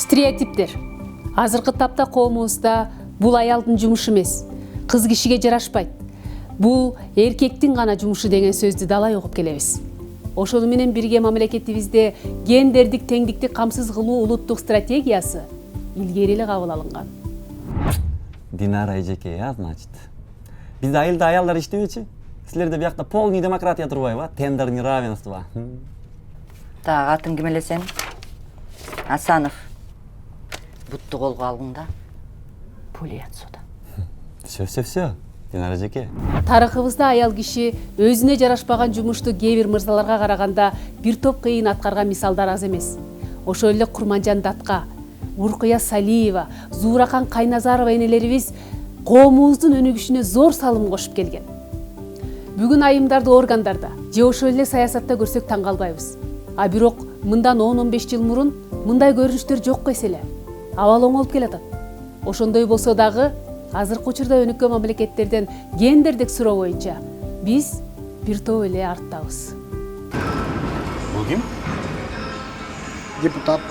Стереотиптер. Азыркы тапта коомубузда бул аялдын жумушу эмес, кыз кишиге жарашпайт. Бул эркектин гана жумушу деген сөздү далай угуп келебиз. Ошону менен бирге мамлекетибизде гендердик теңдикти камсыз кылуу улуттук стратегиясы илгери эле кабыл алынган. Динара эжеке, значит. Бизде айылда аялдар иштебечи? Силерде биякта полный демократия турбайбы? Тендер неравенство. Так, атың ким эле сен? Асанов. Бутту колго алгың да. Пулят суда. Все. Динара эжеке. Тарыхыбызда аял киши өзүнө жарашпаган жумушту кээ бир мырзаларга караганда бир топ кыйын аткарган мисалдар аз эмес. Ошол эле Курманжан Датка, Уркуя Салиева, Зууракан Кайназарова энелерибиз коомубуздун өнүгүшүнө зор салым кошуп келген. Бүгүн айымдарды органдарда же ошол эле саясатта көрсөк таң калбайбыз. А бирок мындан 10-15 жыл мурун мындай көрүнүштөр жок эс эле. Абал оңолуп келатат. Ошондой болсо дагы азыркы учурда өнүккөн мамлекеттерден гендердик суроо боюнча биз бир топ эле арттабыз. Бул ким? Депутат.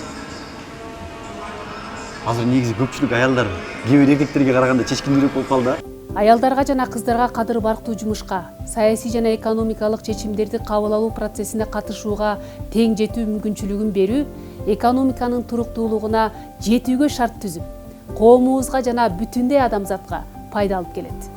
Азыр негизи көпчүлүк аялдар кээ бир эркектерге караганда чечкиндирээк болуп калды. Аялдарга жана кыздарга кадыр барктуу жумушка, саясий жана экономикалык чечимдерди кабыл алуу процессине катышууга тең жетүү мүмкүнчүлүгүн берүү экономиканын туруктуулугуна жетүүгө шарт түзүп, коомубузга жана бүтүндөй адамзатка пайда алып келет.